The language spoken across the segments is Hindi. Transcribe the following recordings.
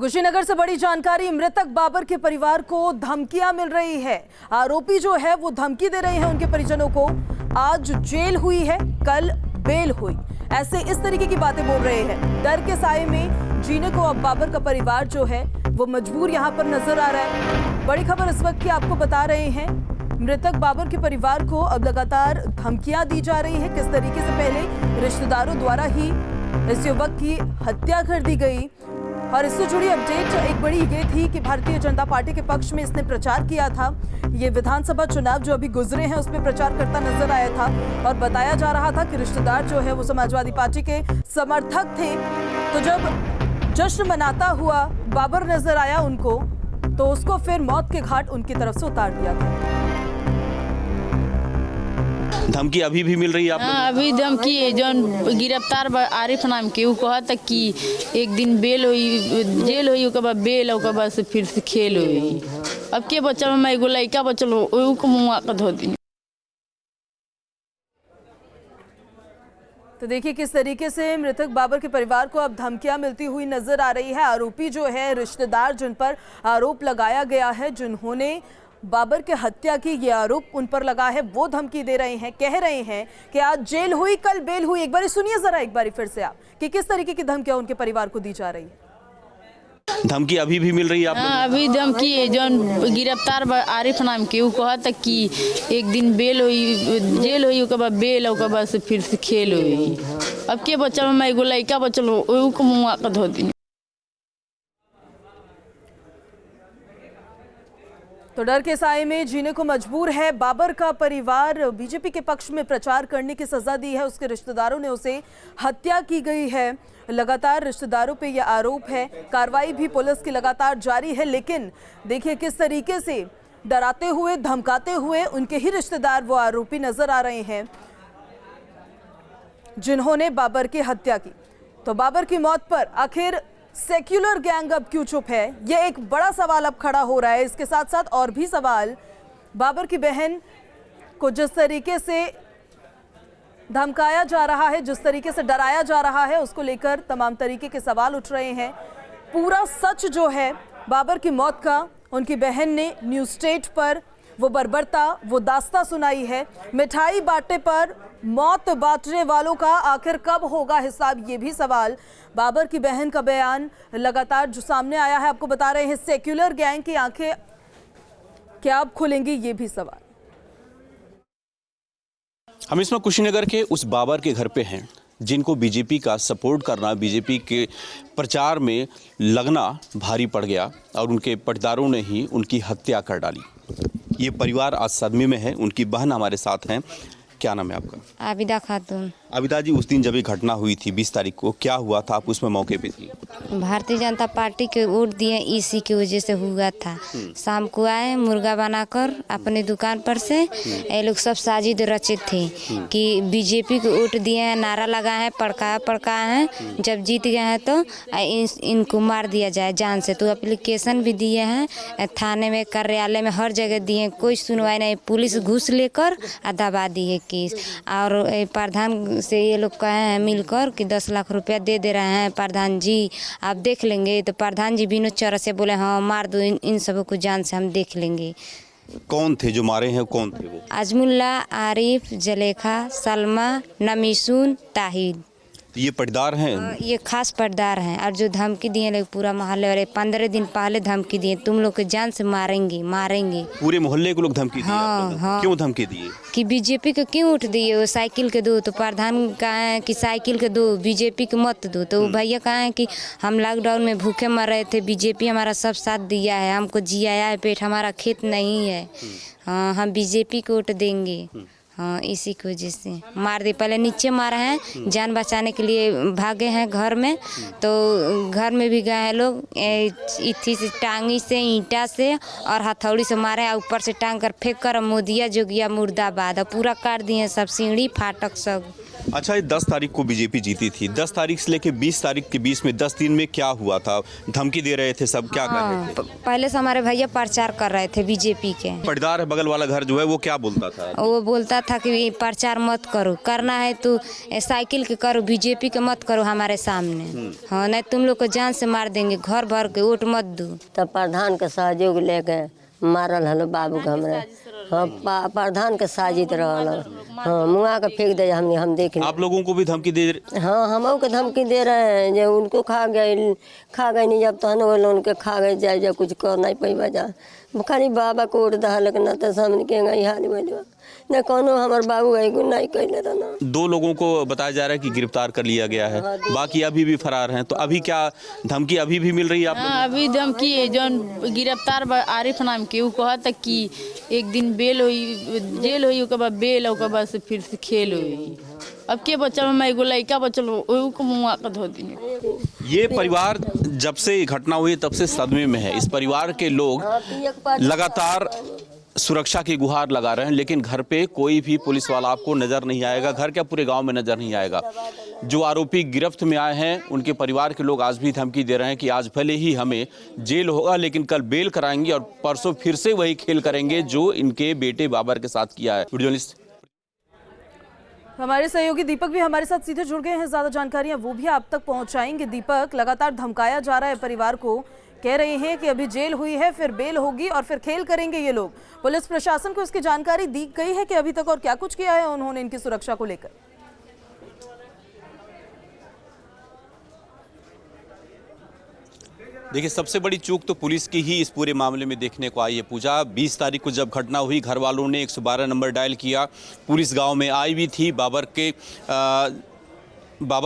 कुशीनगर से बड़ी जानकारी, मृतक बाबर के परिवार को धमकियां मिल रही है। आरोपी जो है वो धमकी दे रहे हैं उनके परिजनों को। आज जेल हुई है, कल बेल हुई, ऐसे इस तरीके की बातें बोल रहे हैं। डर के साए में जीने को अब बाबर का परिवार जो है वो मजबूर यहां पर नजर आ रहा है। बड़ी खबर इस वक्त की आपको बता रहे हैं, मृतक बाबर के परिवार को अब लगातार धमकियां दी जा रही है। किस तरीके से पहले रिश्तेदारों द्वारा ही इस युवक की हत्या कर दी गई। और इससे जुड़ी अपडेट एक बड़ी ये थी कि भारतीय जनता पार्टी के पक्ष में इसने प्रचार किया था। ये विधानसभा चुनाव जो अभी गुजरे हैं उसमें प्रचार करता नजर आया था और बताया जा रहा था कि रिश्तेदार जो है वो समाजवादी पार्टी के समर्थक थे। तो जब जश्न मनाता हुआ बाबर नजर आया उनको, तो उसको फिर मौत के घाट उनकी तरफ से उतार दिया गया। धमकी अभी भी मिल रही है आपको? हाँ, अभी धमकी है। जो गिरफ्तार आरिफ नाम के वो कहा था कि एक दिन बेल हुई, जेल हुई, उसके बाद बेल, उसके बाद से फिर से खेल हुई। अब के बचल मैं एगो लड़का बचल हो को मुआकत होती। तो देखिए किस तरीके से मृतक बाबर के परिवार को अब धमकियां मिलती हुई नजर आ रही है। आरोपी जो है, रिश्तेदार जिन पर आरोप लगाया गया है, जिन्होंने बाबर के हत्या की ये आरोप उन पर लगा है, वो धमकी दे रहे हैं, कह रहे हैं कि आज जेल हुई, कल बेल हुई। एक बार सुनिए जरा, एक बार फिर से आप, कि किस तरीके की धमकियां उनके परिवार को दी जा रही है। धमकी अभी भी मिल रही है आपको? हाँ, अभी धमकी है। जो गिरफ्तार आरिफ नाम के वो कहा था कि एक दिन बेल हुई, जेल हुई, उसके बाद बेल, उसके बाद से फिर से खेल हुई। अब के बचल मैं एगो लड़का बचल हो को मुआकत होती। तो डर के साए में जीने को मजबूर है बाबर का परिवार। बीजेपी के पक्ष में प्रचार करने की सजा दी है उसके रिश्तेदारों ने, उसे हत्या की गई है। लगातार रिश्तेदारों पे यह आरोप है। कार्रवाई भी पुलिस की लगातार जारी है, लेकिन देखिए किस तरीके से डराते हुए, धमकाते हुए उनके ही रिश्तेदार वो आरोपी नजर आ रहे हैं जिन्होंने बाबर की हत्या की। तो बाबर की मौत पर आखिर सेक्युलर गैंग अब क्यों चुप है, यह एक बड़ा सवाल अब खड़ा हो रहा है। इसके साथ साथ और भी सवाल, बाबर की बहन को जिस तरीके से धमकाया जा रहा है, जिस तरीके से डराया जा रहा है, उसको लेकर तमाम तरीके के सवाल उठ रहे हैं। पूरा सच जो है बाबर की मौत का, उनकी बहन ने न्यूज़ स्टेट पर वो बर्बरता, वो दास्ता सुनाई है। मिठाई बांटने पर मौत बांटने वालों का आखिर कब होगा हिसाब, ये भी सवाल। बाबर की बहन का बयान लगातार जो सामने आया है, आपको बता रहे हैं, सेक्युलर गैंग की आंखें क्या अब खुलेंगी, ये भी सवाल। हम इसमें कुशीनगर के उस बाबर के घर पे हैं जिनको बीजेपी का सपोर्ट करना, बीजेपी के प्रचार में लगना भारी पड़ गया और उनके पटदारों ने ही उनकी हत्या कर डाली। ये परिवार आज सदमे में है। उनकी बहन हमारे साथ हैं। क्या नाम है आपका? आबिदा खातून। आबिदा जी, उस दिन जब ये घटना हुई थी 20 तारीख को, क्या हुआ था? आप उसमें मौके पे थी? भारतीय जनता पार्टी के वोट दिए, इसी की वजह से हुआ था। शाम को आए मुर्गा बनाकर अपने दुकान पर से, ये लोग सब साजिद रचे थे कि बीजेपी को वोट दिए हैं, नारा लगाए हैं, पड़काया हैं, जब जीत गए हैं तो इनको मार दिया जाए जान से। तो एप्लीकेशन भी दिए हैं, थाने में, कार्यालय में, हर जगह दिए, कोई सुनवाई नहीं। पुलिस घूस लेकर दबा दी है केस। और प्रधान से ये लोग कहे हैं मिलकर कि 10 लाख रुपया दे रहे हैं प्रधान जी, आप देख लेंगे। तो प्रधान जी विनोद चौरा से बोले हाँ मार दो इन सबों को जान से, हम देख लेंगे। कौन थे जो मारे हैं? कौन थे वो? आजमुल्ला, आरिफ, जलेखा, सलमा, नमीसून, ताहिद। ये पटदार हैं? ये खास पटदार हैं। और जो धमकी दिए लोग पूरा मोहल्ले वाले, 15 दिन पहले धमकी दिए, तुम लोग को जान से मारेंगे। पूरे मोहल्ले को लोग धमकी दिए? हाँ। क्यों धमकी दिए? कि बीजेपी को क्यों वोट दिए, वो साइकिल के दो। तो प्रधान कहा है कि साइकिल के दो, बीजेपी को मत दो। तो भैया कहा है कि हम लॉकडाउन में भूखे मर रहे थे, बीजेपी हमारा सब साथ दिया है, हमको जियाया है पेट, हमारा खेत नहीं है, हाँ हम बीजेपी को वोट देंगे। हाँ, इसी की वजह से मार दे। पहले नीचे मारे हैं, जान बचाने के लिए भागे हैं घर में। तो घर में भी गए हैं लोग, इथी से, टांगी से, ईंटा से और हथौड़ी से मारे, ऊपर से टांग कर फेंक कर मोदिया जोगिया मुर्दाबाद, पूरा काट दिए सब, सीढ़ी फाटक सब। अच्छा, ये 10 तारीख को बीजेपी जीती थी। 10 तारीख से लेके 20 तारीख के बीच में 10 दिन में क्या हुआ था? धमकी दे रहे थे सब, क्या कर रहे थे? पहले से हमारे भैया प्रचार कर रहे थे बीजेपी के। पटदार है बगल वाला घर जो है, वो क्या बोलता था? वो बोलता था कि प्रचार मत करो, करना है तो साइकिल के करो, बीजेपी के मत करो हमारे सामने। हाँ, नहीं तुम लोग को जान से मार देंगे, घर भर के वोट मत दो। तब प्रधान के सहयोग लेके मारल हलो बाबू के हमरे। हाँ, प्रधान के साजिद रहल। हाँ, मुआ के फेंक दे हम देख। आप लोगों को भी धमकी दे? हाँ, हम को धमकी दे रहे हैं जो उनको खा गए नहीं, जब तहन वो लोग उनके खा गए जाए, जब कुछ कर नहीं पैबा जा खाली बाबा को उठ दहल न तो सामने के गई हाल बोल न कोनो हमार बाबू एगो नहीं कैले रहना। 2 लोगों को बताया जा रहा है कि गिरफ्तार कर लिया गया है, बाकी अभी भी फरार हैं। तो अभी क्या धमकी अभी भी मिल रही है आप लोगों को? हाँ, अभी धमकी है। जौन गिरफ्तार आरिफ नाम के, वो कहता कि एक दिन बेल हुई, जेल हुई, ओकर बाद बेल, ओकर बाद से फिर से खेल हुई। अब के बच्चा में एगो लड़का बचल, को मुआ के धो दी। ये परिवार जब से घटना हुई तब से सदमे में है। इस परिवार के लोग लगातार सुरक्षा की गुहार लगा रहे हैं, लेकिन घर पे कोई भी पुलिस वाला आपको नजर नहीं आएगा। घर क्या, पूरे गांव में नजर नहीं आएगा। जो आरोपी गिरफ्त में आए हैं, उनके परिवार के लोग आज भी धमकी दे रहे हैं कि आज भले ही हमें जेल होगा, लेकिन कल बेल कराएंगे और परसों फिर से वही खेल करेंगे जो इनके बेटे बाबर के साथ किया है। वीडियो जर्नलिस्ट हमारे सहयोगी दीपक भी हमारे साथ सीधे जुड़ गए हैं, ज्यादा जानकारियां वो भी आप तक पहुंचाएंगे। दीपक, लगातार धमकाया जा रहा है परिवार को, कह रहे हैं कि अभी जेल हुई है, फिर बेल होगी और फिर खेल करेंगे ये लोग। पुलिस प्रशासन को इसकी जानकारी दी गई है कि अभी तक, और क्या कुछ किया है उन्होंने इनकी सुरक्षा को लेकर? देखिए, सबसे बड़ी चूक तो पुलिस की ही इस पूरे मामले में देखने को आई है पूजा। 20 तारीख को जब घटना हुई, घर वालों ने 112 नंबर डायल किया, पुलिस गांव में आई भी थी। बाबर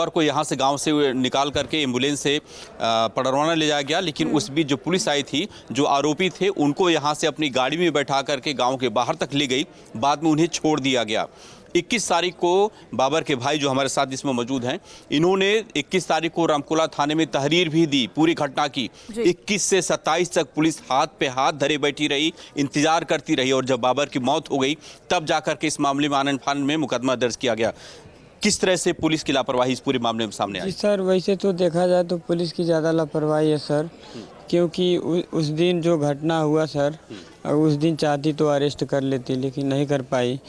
को यहाँ से गांव से निकाल करके एम्बुलेंस से पडरवाना ले जाया गया, लेकिन उस बीच जो पुलिस आई थी, जो आरोपी थे, उनको यहाँ से अपनी गाड़ी में बैठा करके गांव के बाहर तक ले गई। बाद में उन्हें छोड़ दिया गया। 21 तारीख को बाबर के भाई जो हमारे साथ इसमें मौजूद हैं, इन्होंने 21 तारीख को रामकोला थाने में तहरीर भी दी पूरी घटना की। 21 से 27 तक पुलिस हाथ पे हाथ धरे बैठी रही, इंतजार करती रही, और जब बाबर की मौत हो गई तब जाकर के इस मामले में आनन फानन में मुकदमा दर्ज किया गया। किस तरह से पुलिस की लापरवाही इस पूरे मामले में सामने आई? सर, वैसे तो देखा जाए तो पुलिस की ज़्यादा लापरवाही है सर, क्योंकि उस दिन जो घटना हुआ सर, उस दिन चाहती तो अरेस्ट कर लेती, लेकिन नहीं कर पाई।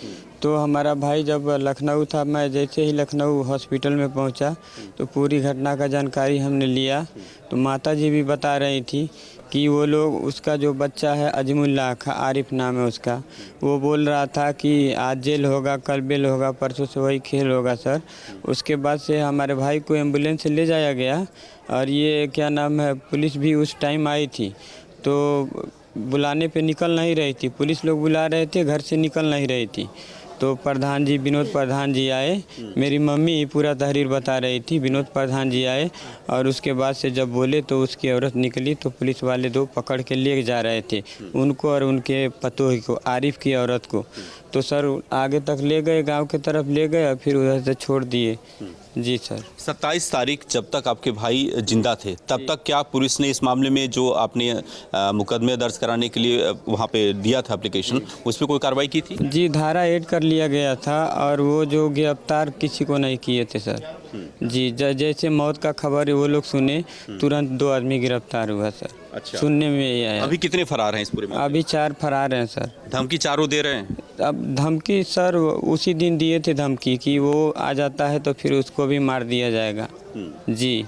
तो हमारा भाई जब लखनऊ था, मैं जैसे ही लखनऊ हॉस्पिटल में पहुंचा तो पूरी घटना का जानकारी हमने लिया। तो माता जी भी बता रही थी कि वो लोग, उसका जो बच्चा है अजमुल्ला, आरिफ नाम है उसका, वो बोल रहा था कि आज जेल होगा, कल बेल होगा, परसों से वही खेल होगा सर। उसके बाद से हमारे भाई को एम्बुलेंस से ले जाया गया, और ये क्या नाम है, पुलिस भी उस टाइम आई थी, तो बुलाने पे निकल नहीं रही थी। पुलिस लोग बुला रहे थे, घर से निकल नहीं रही थी। तो प्रधान जी, विनोद प्रधान जी आए, मेरी मम्मी पूरा तहरीर बता रही थी। विनोद प्रधान जी आए और उसके बाद से जब बोले तो उसकी औरत निकली, तो पुलिस वाले 2 पकड़ के ले जा रहे थे उनको और उनके पतोही को, आरिफ की औरत को। तो सर आगे तक ले गए, गांव की तरफ ले गए और फिर उधर से छोड़ दिए। जी सर। 27 तारीख जब तक आपके भाई जिंदा थे, तब तक क्या पुलिस ने इस मामले में जो आपने मुकदमे दर्ज कराने के लिए वहाँ पे दिया था एप्लीकेशन, उस पर कोई कार्रवाई की थी? जी, धारा 8 कर लिया गया था, और वो जो गिरफ्तार किसी को नहीं किए थे सर। जी, जैसे मौत का खबर वो लोग सुने, तुरंत 2 आदमी गिरफ्तार हुआ सर। अच्छा। सुनने में ये आया। अभी कितने फरार हैं इस पूरे में? अभी 4 फरार हैं सर। धमकी चारों दे रहे हैं? अब धमकी सर उसी दिन दिए थे धमकी कि वो आ जाता है तो फिर उसको भी मार दिया जाएगा। जी,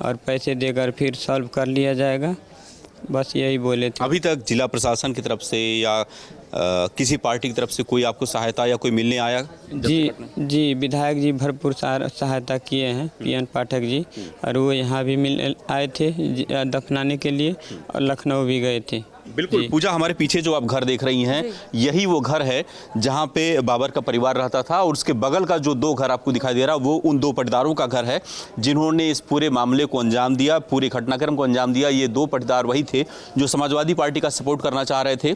और पैसे देकर फिर सॉल्व कर लिया जाएगा, बस यही बोले थे। अभी तक जिला प्रशासन की तरफ से या किसी पार्टी की तरफ से कोई आपको सहायता या कोई मिलने आया? जी, विधायक जी भरपूर सहायता किए हैं, पीएन पाठक जी, और वो यहाँ भी मिल आए थे दफनाने के लिए, और लखनऊ भी गए थे। बिल्कुल पूजा, हमारे पीछे जो आप घर देख रही हैं, यही वो घर है जहां पे बाबर का परिवार रहता था, और उसके बगल का जो 2 घर आपको दिखाई दे रहा, वो उन 2 पटदारों का घर है जिन्होंने इस पूरे मामले को अंजाम दिया, पूरे घटनाक्रम को अंजाम दिया। ये 2 पटदार वही थे जो समाजवादी पार्टी का सपोर्ट करना चाह रहे थे,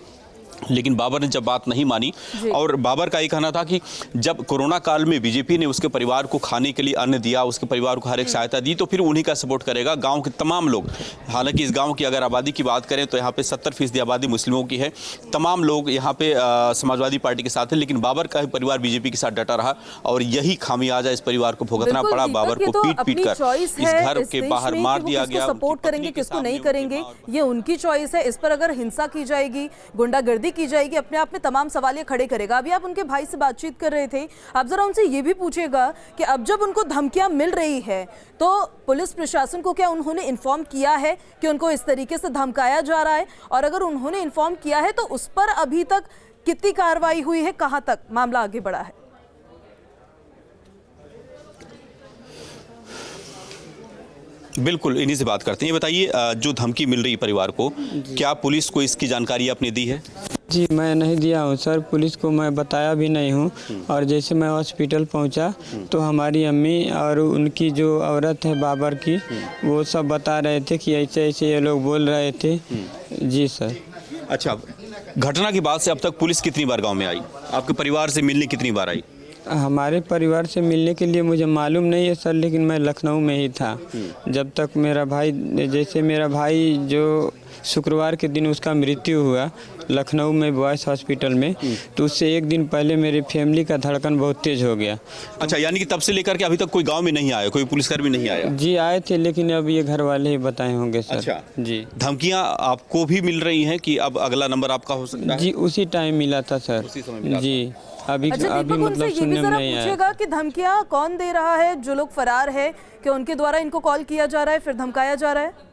लेकिन बाबर ने जब बात नहीं मानी, और बाबर का ये कहना था कि जब कोरोना काल में बीजेपी ने उसके परिवार को खाने के लिए अन्न दिया, उसके परिवार को हर एक सहायता दी, तो फिर उन्हीं का सपोर्ट करेगा। गांव के तमाम लोग, हालांकि इस गांव की अगर आबादी की बात करें तो यहाँ पे 70% आबादी मुस्लिमों की है। तमाम लोग यहाँ पे समाजवादी पार्टी के साथ है, लेकिन बाबर का परिवार बीजेपी के साथ डटा रहा और यही खामियाजा इस परिवार को भुगतना पड़ा। बाबर को पीट कर इस घर के बाहर मार दिया गया। सपोर्ट करेंगे, किसको नहीं करेंगे, ये उनकी चॉइस है। इस पर अगर हिंसा की जाएगी, गुंडागर्दी की जाएगी, अपने आप में तमाम सवाल खड़े करेगा। अभी आप उनके भाई से बातचीत कर रहे थे, आप जरा उनसे ये भी पूछेगा कि अब जब उनको धमकियां मिल रही है तो पुलिस प्रशासन को क्या उन्होंने इन्फॉर्म किया है कि उनको इस तरीके से धमकाया जा रहा है, और अगर उन्होंने इन्फॉर्म किया है तो उस पर अभी तक कितनी कार्रवाई हुई है, कहां तक मामला आगे बढ़ा है? बिल्कुल, इन्हीं से बात करते हैं। ये बताइए, जो धमकी मिल रही परिवार को, क्या पुलिस को इसकी जानकारी आपने दी है? जी मैं नहीं दिया हूँ सर, पुलिस को मैं बताया भी नहीं हूँ। और जैसे मैं हॉस्पिटल पहुँचा तो हमारी अम्मी और उनकी जो औरत है बाबर की, वो सब बता रहे थे कि ऐसे ऐसे ये लोग बोल रहे थे। जी सर। अच्छा, घटना के बाद से अब तक पुलिस कितनी बार गाँव में आई? आपके परिवार से मिलने कितनी बार आई? हमारे परिवार से मिलने के लिए मुझे मालूम नहीं है सर, लेकिन मैं लखनऊ में ही था जब तक मेरा भाई, जैसे मेरा भाई जो शुक्रवार के दिन उसका मृत्यु हुआ लखनऊ में बॉयज़ हॉस्पिटल में, तो उससे एक दिन पहले मेरी फैमिली का धड़कन बहुत तेज़ हो गया। अच्छा, यानी कि तब से लेकर के अभी तक कोई गांव में नहीं आया, कोई पुलिसकर्मी नहीं आया? जी आए थे, लेकिन अब ये घर वाले ही बताए होंगे सर। अच्छा जी। धमकियां आपको भी मिल रही हैं कि अब अगला नंबर आपका हो सकता है? जी उसी टाइम मिला था सर। उसी समय मिला था। जी अभी अच्छा, अभी दीपक, मतलब उनसे ये भी सुनने में जरा नहीं आया। पूछेगा कि धमकियां कौन दे रहा है? जो लोग फरार है, कि उनके द्वारा इनको कॉल किया जा रहा है, फिर धमकाया जा रहा है?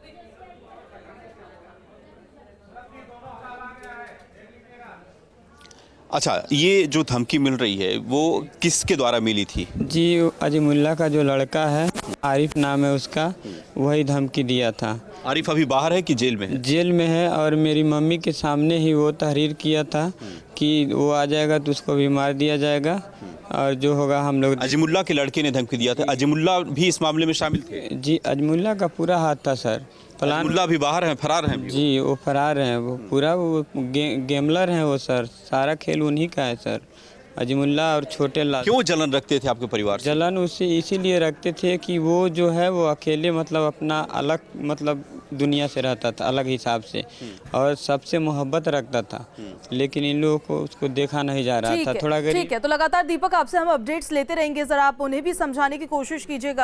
अच्छा, ये जो धमकी मिल रही है वो किसके द्वारा मिली थी? जी अजीमुल्ला का जो लड़का है, आरिफ नाम है उसका, वही धमकी दिया था। आरिफ अभी बाहर है कि जेल में है? जेल में है, और मेरी मम्मी के सामने ही वो तहरीर किया था कि वो आ जाएगा तो उसको भी मार दिया जाएगा, और जो होगा हम लोग। अजीमुल्ला के लड़के ने धमकी दिया था। अजीमुल्ला भी इस मामले में शामिल थे? जी अजमुल्ला का पूरा हाथ था सर। अजीमुल्ला भी बाहर हैं, फरार हैं? जी वो फरार हैं, वो पूरा वो गेमलर हैं वो सर, सारा खेल उन्हीं का है सर। अजीमुल्ला और छोटे लाल। क्यों जलन रखते थे आपके परिवार से? जलन उससे इसीलिए रखते थे कि वो जो है वो अकेले मतलब अपना अलग मतलब दुनिया से रहता था, अलग हिसाब से, और सबसे मोहब्बत रखता था, लेकिन इन लोगों को उसको देखा नहीं जा रहा था। थोड़ा ठीक है, तो लगातार दीपक आपसे हम अपडेट्स लेते रहेंगे, जरा आप उन्हें भी समझाने की कोशिश कीजिएगा।